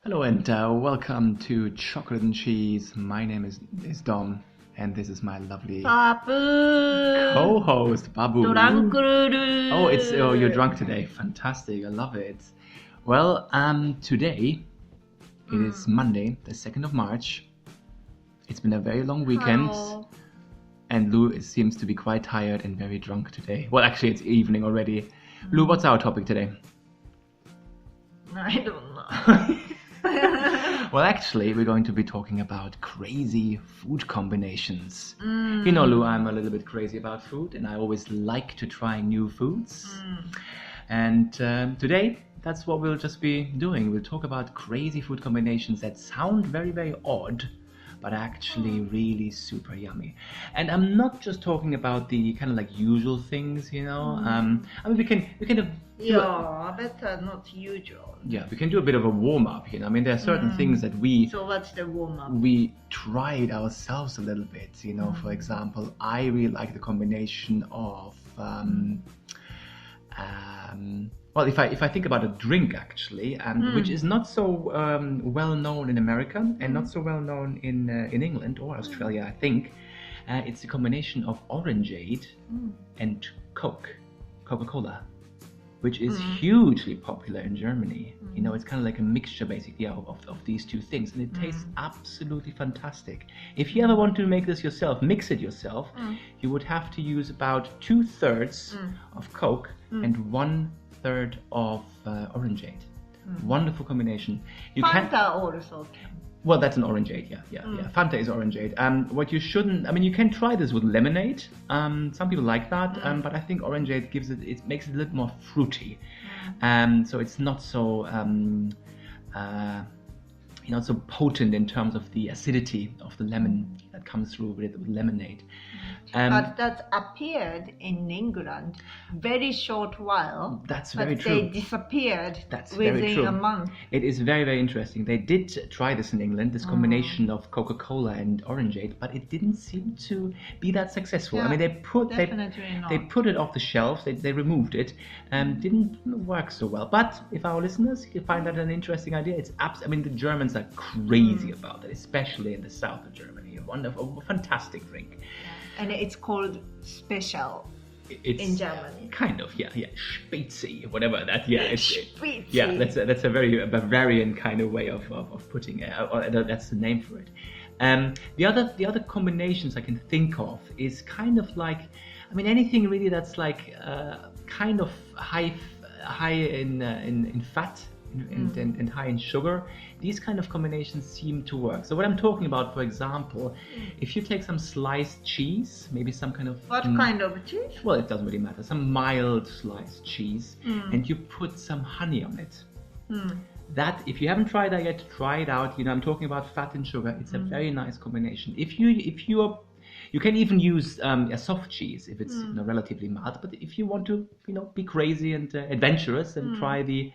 Hello and welcome to Chocolate and Cheese. My name is Dom, and this is my lovely co-host Babu. Oh, you're drunk today. Fantastic, I love it. Well, today it is Monday, the 2nd of March. It's been a very long weekend, and Lou seems to be quite tired and very drunk today. Well, actually, it's evening already. Lou, what's our topic today? I don't know. Well, actually, we're going to be talking about crazy food combinations. You know, Lou, I'm a little bit crazy about food, and I always like to try new foods. And today, that's what we'll just be doing. We'll talk about crazy food combinations that sound very, very odd, but actually really super yummy. And I'm not just talking about the kind of like usual things, you know. I mean, we can better not usual. Yeah, we can do a bit of a warm-up, you know. I mean, there are certain things that So what's the warm-up? we tried ourselves a little bit, you know. For example, I really like the combination of well, if I think about a drink actually, which is not so well known in America and not so well known in England or Australia, I think, it's a combination of orangeade and Coca-Cola, which is hugely popular in Germany. You know, it's kind of like a mixture basically of these two things, and it tastes absolutely fantastic. If you ever want to make this yourself, mix it yourself, you would have to use about 2/3 of Coke and 1/3 of orangeade. Wonderful combination. You Fanta also. Well, that's an orangeade, yeah. Fanta is orangeade. What you shouldn't, I mean, you can try this with lemonade. Some people like that, but I think orangeade it makes it a little more fruity. So it's not so, so potent in terms of the acidity of the lemon that comes through with lemonade. But that appeared in England very short while. That's very but true. They disappeared That's very within true. a month. It is very, very interesting. They did try this in England, this combination of Coca-Cola and orangeade, but it didn't seem to be that successful. Yeah, I mean, they put it off the shelves. They removed it. Didn't work so well. But if our listeners find that an interesting idea, it's I mean, the Germans are crazy about it, especially in the south of Germany. A wonderful, fantastic drink. And it's called special in Germany. Kind of, yeah. Spezi, whatever that, Spezi. Yeah, that's a very Bavarian kind of way of putting it. That's the name for it. The other combinations I can think of is kind of like, I mean, anything really that's like kind of high in fat and high in sugar. These kind of combinations seem to work. So what I'm talking about, for example, if you take some sliced cheese, maybe some kind of... What kind of cheese? Well, it doesn't really matter. Some mild sliced cheese, and you put some honey on it. That, if you haven't tried that yet, try it out. You know, I'm talking about fat and sugar. It's a very nice combination. You can even use a soft cheese if it's relatively mild. But if you want to, be crazy and adventurous and try the...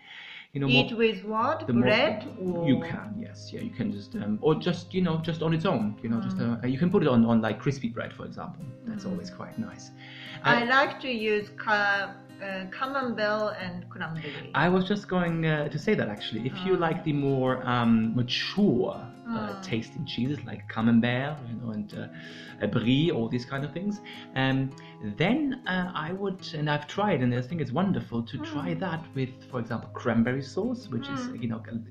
Eat with what? Bread? You can, yes. Yeah, you can just, or just, just on its own. Just you can put it on like crispy bread, for example. That's always quite nice. I like to use camembert and cranberry. I was just going to say that actually. If you like the more mature tasting cheeses like camembert, and brie, all these kind of things, then I would, and I've tried, and I think it's wonderful to try that with, for example, cranberry sauce, which is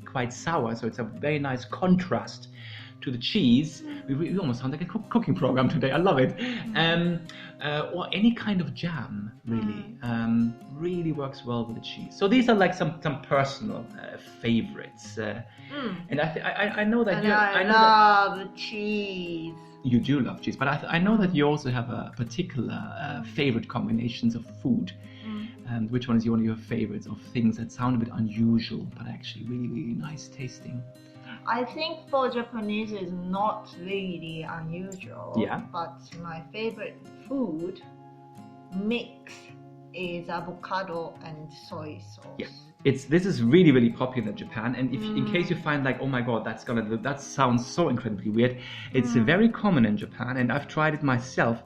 quite sour, so it's a very nice contrast to the cheese. We almost sound like a cooking program today. I love it. Or any kind of jam, really, really works well with the cheese. So these are like some personal favorites. And I know that I love cheese. You do love cheese, but I know that you also have a particular favorite combinations of food. And which one is one of your favorites of things that sound a bit unusual, but actually really, really nice tasting? I think for Japanese is not really unusual. Yeah. But my favorite food mix is avocado and soy sauce. This is really, really popular in Japan, and if in case you find like, oh my god, that sounds so incredibly weird, it's very common in Japan, and I've tried it myself.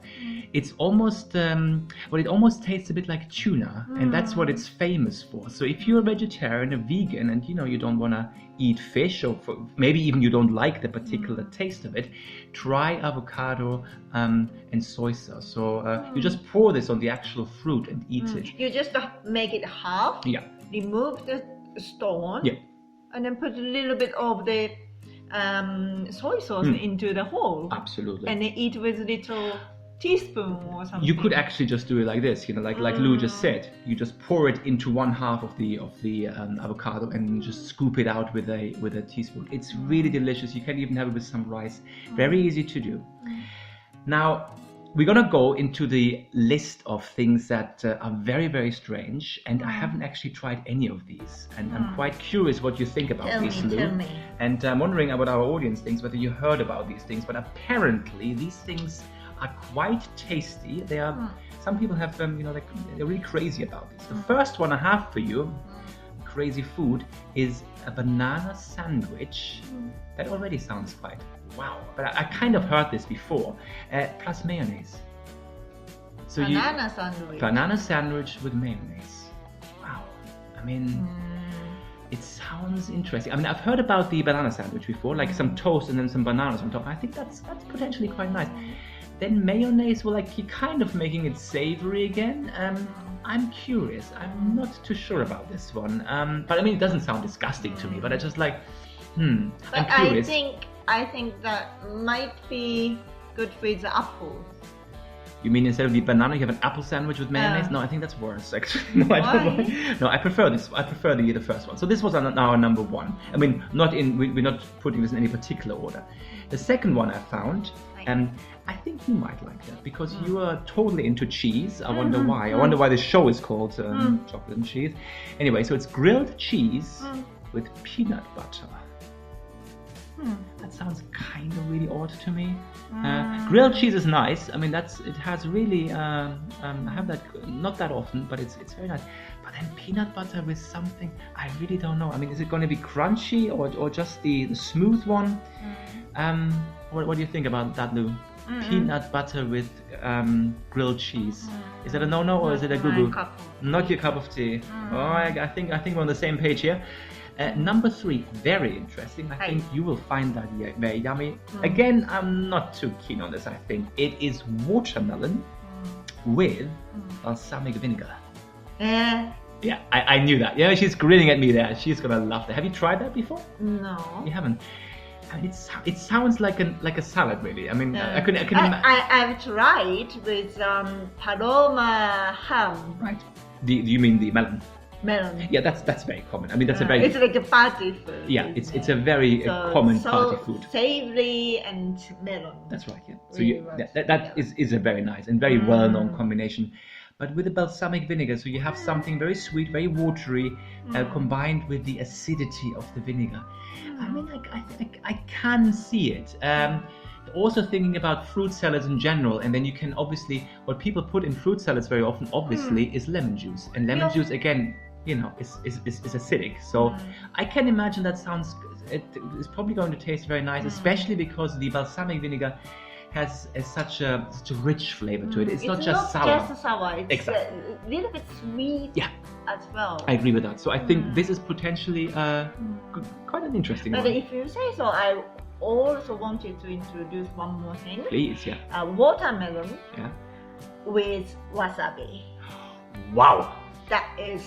It's almost it almost tastes a bit like tuna, and that's what it's famous for. So if you're a vegetarian, a vegan, and you don't want to eat fish, or maybe even you don't like the particular taste of it, try avocado and soy sauce. So you just pour this on the actual fruit and eat it. You just make it half. Yeah. Remove the stone. Yeah. And then put a little bit of the soy sauce into the whole. Absolutely. And then eat with little teaspoon or something. You could actually just do it like this, like Lou just said. You just pour it into one half of the avocado and just scoop it out with a teaspoon. It's really delicious. You can even have it with some rice. Very easy to do. Now we're gonna go into the list of things that are very, very strange, and I haven't actually tried any of these, and I'm quite curious what you think about these, Lou. Tell me. And I'm wondering about our audience thinks, whether you heard about these things, but apparently these things are quite tasty. They are. Some people have they're really crazy about these. The first one I have for you, crazy food, is a banana sandwich. That already sounds quite wow. But I kind of heard this before. Plus mayonnaise. So banana sandwich with mayonnaise. Wow. I mean, it sounds interesting. I mean, I've heard about the banana sandwich before, like some toast and then some bananas on top. I think that's potentially quite nice. Then mayonnaise, well, like you're kind of making it savory again. I'm curious. I'm not too sure about this one. But I mean, it doesn't sound disgusting to me. But I just like, I'm curious. I think that might be good with the apple. You mean instead of the banana, you have an apple sandwich with mayonnaise? No, I think that's worse, actually. No, I don't. No, I prefer this. I prefer the first one. So this was our number one. I mean, we're not putting this in any particular order. The second one I found, and I think you might like that because you are totally into cheese. I wonder why. I wonder why this show is called Chocolate and Cheese. Anyway, so it's grilled cheese with peanut butter. That sounds kind of really odd to me. Grilled cheese is nice. I mean, it has really. I have that not that often, but it's very nice. But then peanut butter with something, I really don't know. I mean, is it going to be crunchy or just the smooth one? What do you think about that, Lou? Peanut butter with grilled cheese. Is that a no-no or is it a goo-goo? Not your cup of tea. Oh, I think we're on the same page here. Number 3, very interesting. I think you will find that very yummy. Again, I'm not too keen on this, I think. It is watermelon with balsamic vinegar. Yeah, I knew that. Yeah, she's grinning at me there. She's gonna love that. Have you tried that before? No. You haven't? I mean, it sounds like a salad, really. I mean, I can I've tried with Paloma ham. Right. Do you mean the melon? Melon. Yeah, that's very common. I mean, that's a very. It's like a party food. Yeah, it's a very common party food. Savory and melon. That's right. Yeah. So Really that is a very nice and very well-known combination. But with the balsamic vinegar, so you have something very sweet, very watery, combined with the acidity of the vinegar. I mean, I can see it. Also thinking about fruit salads in general, and then you can obviously, what people put in fruit salads very often, obviously, is lemon juice. And lemon juice, again, is acidic. So I can imagine that it's probably going to taste very nice, especially because the balsamic vinegar has such a rich flavor to it. It's not just sour. It's just sour. It's exactly. A little bit sweet as well. I agree with that. So I think this is potentially quite an interesting one. But if you say so, I also wanted to introduce one more thing. Please, yeah. Watermelon with wasabi. Wow. That is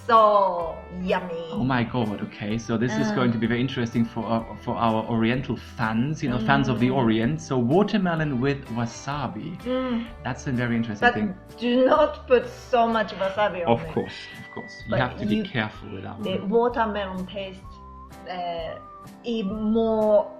so yummy. Oh my god, okay. So this is going to be very interesting for our Oriental fans, fans of the Orient. So watermelon with wasabi. That's a very interesting thing. But do not put so much wasabi on it. Of course. You have to be careful with that one. The watermelon tastes even more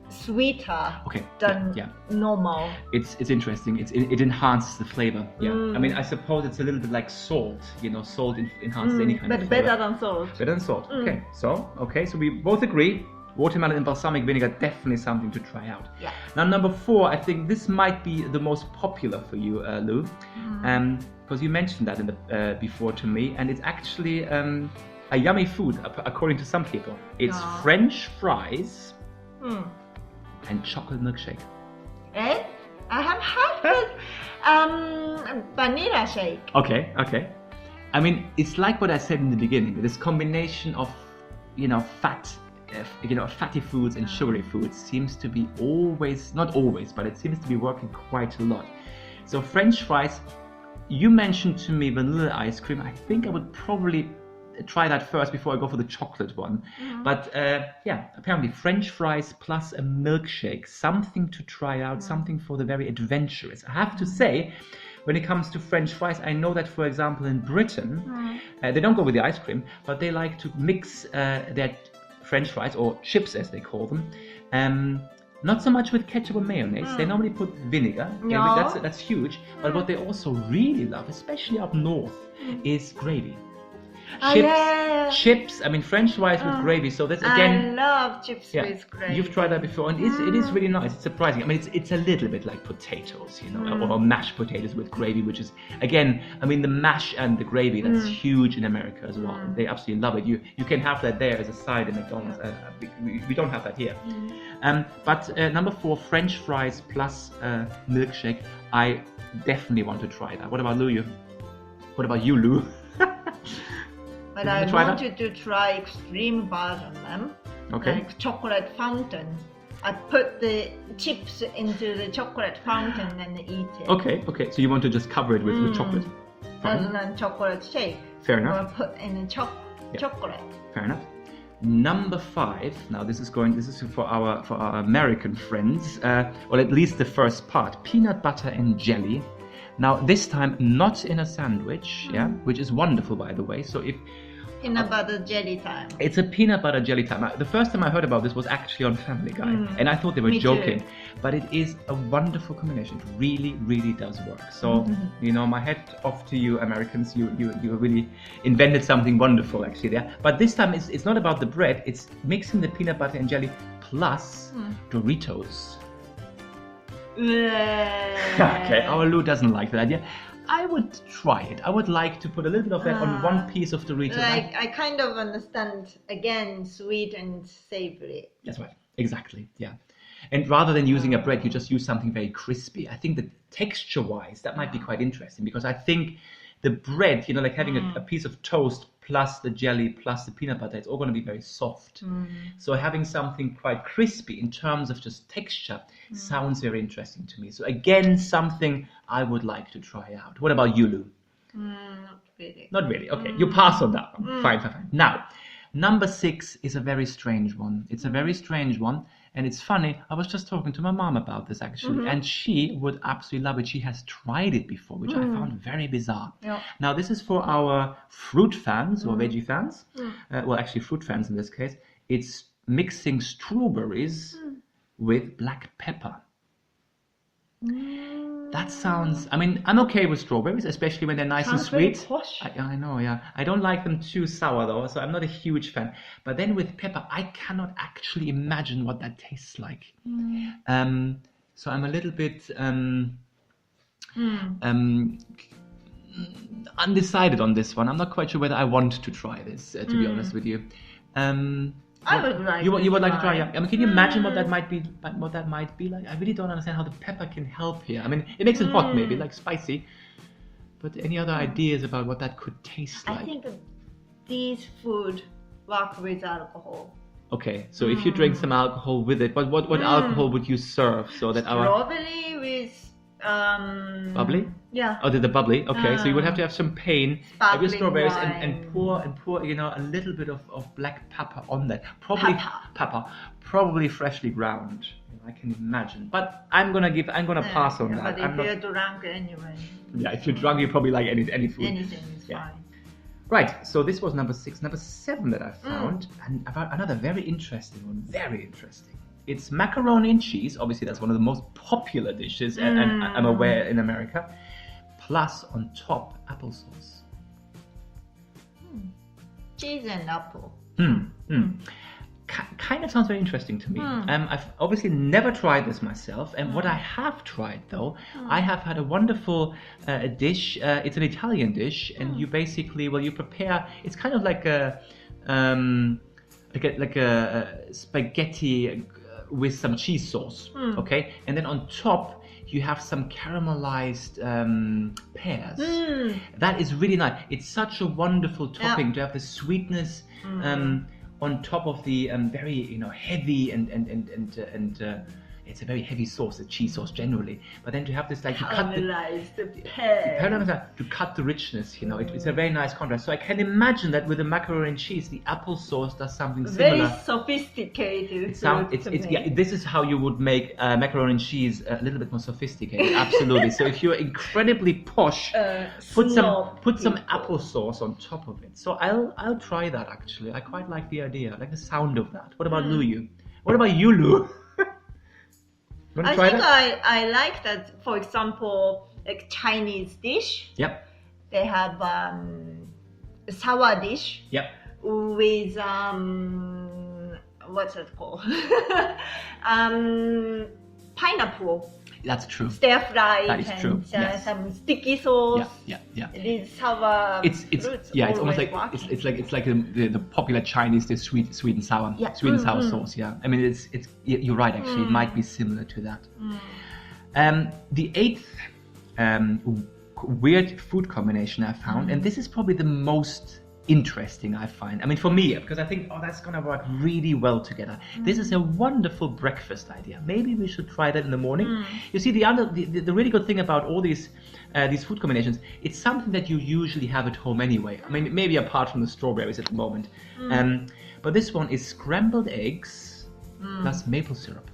sweeter than normal. It's interesting. It enhances the flavor. Yeah. I mean, I suppose it's a little bit like salt. Salt enhances any kind of flavor. But better than salt. Better than salt. Okay. So we both agree. Watermelon and balsamic vinegar, definitely something to try out. Yeah. Now, number 4, I think this might be the most popular for you, Lou, because you mentioned that before to me, and it's actually a yummy food, according to some people. It's No. French fries Hmm. and chocolate milkshake. Eh? I have had vanilla shake. Okay. I mean, it's like what I said in the beginning. This combination of, fat, fatty foods and sugary foods seems to be not always, but it seems to be working quite a lot. So French fries, you mentioned to me vanilla ice cream. I think I would probably try that first before I go for the chocolate one. But apparently French fries plus a milkshake, something to try out, something for the very adventurous. I have to say, when it comes to French fries, I know that, for example, in Britain, they don't go with the ice cream, but they like to mix their French fries, or chips as they call them, not so much with ketchup or mayonnaise. They normally put vinegar. No. That's huge. But what they also really love, especially up north, is gravy. Chips. I mean, French fries with gravy. So that's again. I love chips with gravy. You've tried that before, and it is really nice. It's surprising. I mean, it's a little bit like potatoes, or mashed potatoes with gravy, which is again. I mean, the mash and the gravy that's huge in America as well. They absolutely love it. You can have that there as a side in McDonald's. We don't have that here. But number 4, French fries plus milkshake. I definitely want to try that. What about Lou? What about you, Lou? But I wanted to try extreme version of them. Okay. Like chocolate fountain. I put the chips into the chocolate fountain and eat it. Okay. So you want to just cover it with chocolate? Rather than chocolate shake. Fair enough. Or put in a chocolate. Fair enough. Number 5. Now this is for our American friends, or at least the first part. Peanut butter and jelly. Now this time not in a sandwich, which is wonderful, by the way. So if Peanut butter jelly time. It's a peanut butter jelly time. The first time I heard about this was actually on Family Guy, and I thought they were Me joking. too. But it is a wonderful combination. It really, really does work. So, my hat off to you, Americans. You really invented something wonderful actually there. But this time it's not about the bread. It's mixing the peanut butter and jelly plus Doritos. Okay, our Lou doesn't like that idea. I would try it. I would like to put a little bit of that on one piece of Doritos. Like, I kind of understand, again, sweet and savory. That's right. Exactly. Yeah. And rather than using a bread, you just use something very crispy. I think that texture-wise, that might be quite interesting, because I think the bread, like having a piece of toast plus the jelly plus the peanut butter, it's all going to be very soft. So having something quite crispy in terms of just texture sounds very interesting to me. So again, something I would like to try out. What about you, Lou? Not really. Not really. Okay, you pass on that one. Fine. Now, number 6 is a very strange one. It's a very strange one. And it's funny, I was just talking to my mom about this actually, and she would absolutely love it. She has tried it before, which I found very bizarre. Yeah. Now, this is for our fruit fans or veggie fans. Well, actually fruit fans in this case. It's mixing strawberries with black pepper. That sounds, I mean, I'm okay with strawberries, especially when they're nice and very sweet. posh. I know, yeah. I don't like them too sour though, so I'm not a huge fan. But then with pepper, I cannot actually imagine what that tastes like. So I'm a little bit undecided on this one. I'm not quite sure whether I want to try this, to be honest with you. I would like you would like to try. try, yeah. I mean, can you imagine what that might be? What that might be like? I really don't understand how the pepper can help here. I mean, it makes it hot, maybe, like spicy. But any other ideas about what that could taste like? I think these food work with alcohol. Okay, so if you drink some alcohol with it, but what alcohol would you serve so that our Strawberry with bubbly? Yeah. Oh, the bubbly. Okay, so you would have to have champagne, have your Sparkling strawberries, wine. and pour a little bit of black pepper on that. Probably pepper, probably freshly ground. I can imagine, but I'm gonna pass on that. But if I'm not- you're drunk anyway, Yeah, if you're drunk, you probably like any food. anything is Yeah. fine. Right, so this was number 6. Number 7 that I found, and about another very interesting one. Very interesting. It's macaroni and cheese. Obviously, that's one of the most popular dishes, and I'm aware in America. Plus, on top, applesauce. Cheese and apple. Kind of sounds very interesting to me. I've obviously never tried this myself, and what I have tried though, I have had a wonderful dish. It's an Italian dish, and you basically, you prepare. It's kind of like like a spaghetti with some cheese sauce, okay, and then on top you have some caramelized pears. That is really nice. It's such a wonderful topping to have the sweetness on top of the very heavy and it's a very heavy sauce, the cheese sauce generally. But then to have this, like, you cut to cut the richness, it's a very nice contrast. So I can imagine that with the macaroni and cheese, the applesauce does something similar. Very sophisticated. This is how you would make macaroni and cheese a little bit more sophisticated. Absolutely. So if you're incredibly posh, put some applesauce on top of it. So I'll try that actually. I quite like the idea. I like the sound of that. What about Lu? What about you, Lu? I think I like that. For example, like Chinese dish. Yep. They have sour dish. Yep. With what's it called? Pineapple. That's true. Stir fry. That is true. Yes. Some sticky sauce. Yeah. It is sour. It's almost like it's like the popular Chinese dish, sweet and sour, sweet and sour sauce. Yeah, I mean you're right actually. It might be similar to that. The eighth weird food combination I found, and this is probably the most interesting I find. I mean, for me, because I think, that's gonna work really well together. This is a wonderful breakfast idea. Maybe we should try that in the morning. You see, the really good thing about all these food combinations, it's something that you usually have at home anyway. I mean, maybe apart from the strawberries at the moment. But this one is scrambled eggs plus maple syrup.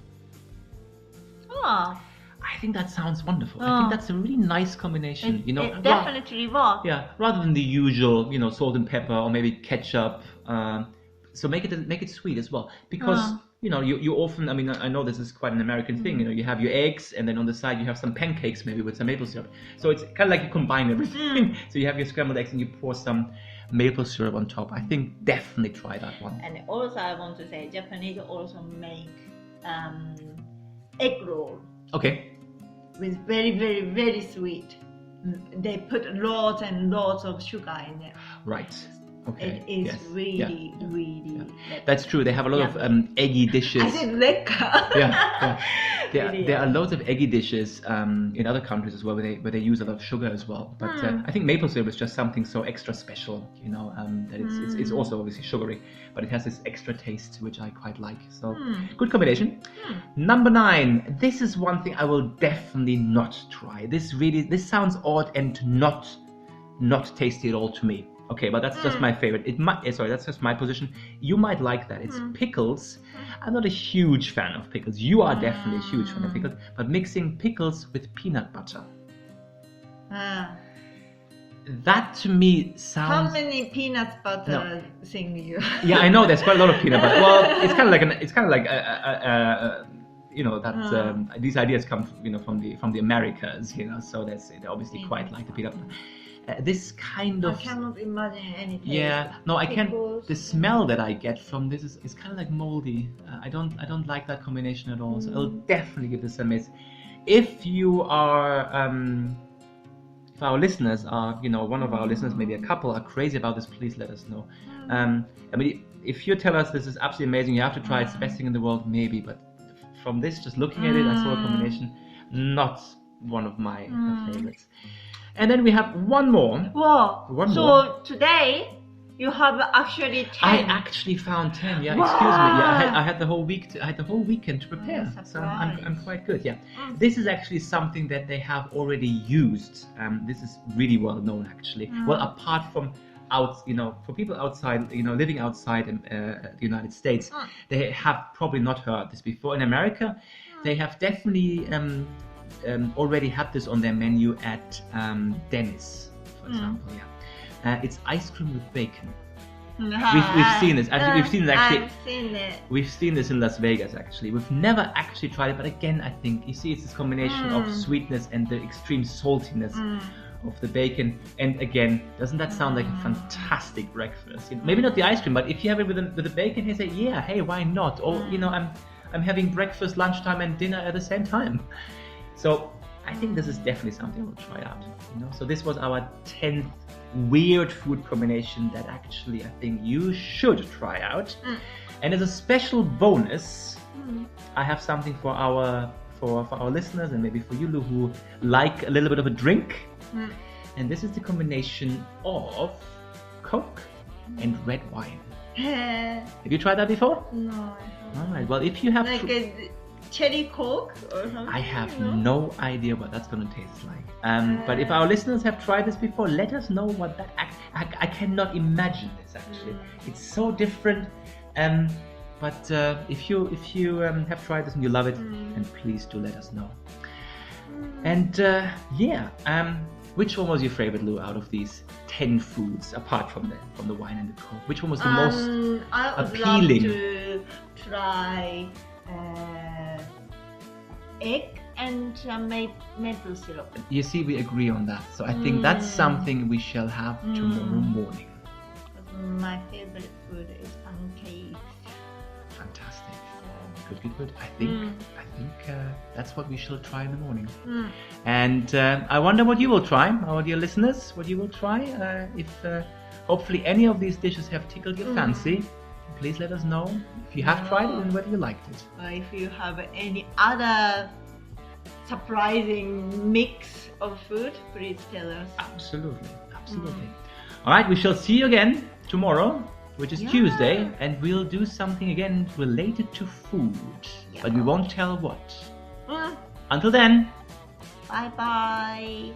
Oh. I think that sounds wonderful. I think that's a really nice combination. It definitely works. Yeah, rather than the usual, salt and pepper or maybe ketchup. So make it sweet as well, because you often. I mean, I know this is quite an American thing. You have your eggs, and then on the side you have some pancakes, maybe with some maple syrup. So it's kind of like you combine everything. So you have your scrambled eggs and you pour some maple syrup on top. I think definitely try that one. And also, I want to say, Japanese also make egg roll. Okay. With very, very, very sweet. They put lots and lots of sugar in it. Right. Okay. It is really. That's true. They have a lot of eggy dishes. I said lekker. There are loads of eggy dishes in other countries as well, where they use a lot of sugar as well. But I think maple syrup is just something so extra special, that it's also obviously sugary, but it has this extra taste which I quite like. So good combination. Number 9. This is one thing I will definitely not try. This sounds odd and not tasty at all to me. Okay, but that's just my favorite. That's just my position. You might like that. It's pickles. I'm not a huge fan of pickles. You are definitely a huge fan of pickles. But mixing pickles with peanut butter. That to me sounds. How many peanut butter thing you? Yeah, I know there's quite a lot of peanut butter. Well, it's kind of like these ideas come from the Americas, so they obviously quite like the peanut butter. This kind of. I cannot imagine anything. Yeah, no, I can't. The smell that I get from this is kind of like moldy. I don't like that combination at all. So I'll definitely give this a miss. If you are, if our listeners are, one of our listeners, maybe a couple, are crazy about this, please let us know. I mean, if you tell us this is absolutely amazing, you have to try it, it's the best thing in the world, maybe. But from this, just looking at it, I saw a combination, not one of my favorites. And then we have one more. Wow. So today you have actually 10. I actually found 10. Yeah, excuse me. Yeah, I had the whole week. I had the whole weekend to prepare. So I'm quite good. Yeah. This is actually something that they have already used. This is really well known actually. Well, apart from for people outside, living outside the United States, they have probably not heard this before. In America, they have definitely. Already had this on their menu at Dennis, for example. It's ice cream with bacon. We've seen this. Actually, I've seen it. We've seen this in Las Vegas. Actually, we've never actually tried it, but again, I think it's this combination of sweetness and the extreme saltiness of the bacon. And again, doesn't that sound like a fantastic breakfast? Maybe not the ice cream, but if you have it with the bacon, you say, hey, why not? Or I'm having breakfast, lunchtime, and dinner at the same time. So I think this is definitely something we'll try out. So this was our 10th weird food combination that actually I think you should try out. And as a special bonus, I have something for our listeners and maybe for you, Lou, who like a little bit of a drink. And this is the combination of Coke and red wine. Have you tried that before? No, I haven't. All right. Well, if you have like a cherry Coke or something. I have no idea what that's going to taste like. But if our listeners have tried this before, let us know what that. I cannot imagine this actually. It's so different. But if you have tried this and you love it, then please do let us know. And which one was your favorite, Lou, out of these 10 foods, apart from the wine and the Coke? Which one was the most appealing? I would love to try egg and maple syrup. You see, we agree on that. So I think that's something we shall have tomorrow morning. My favorite food is pancakes. Fantastic. Good. I think that's what we shall try in the morning. And I wonder what you will try, our dear listeners. What you will try. If hopefully any of these dishes have tickled your fancy, please let us know if you have tried it and whether you liked it. If you have any other surprising mix of food, please tell us. Absolutely. All right, we shall see you again tomorrow, which is Tuesday, and we'll do something again related to food, but we won't tell what. Until then, bye.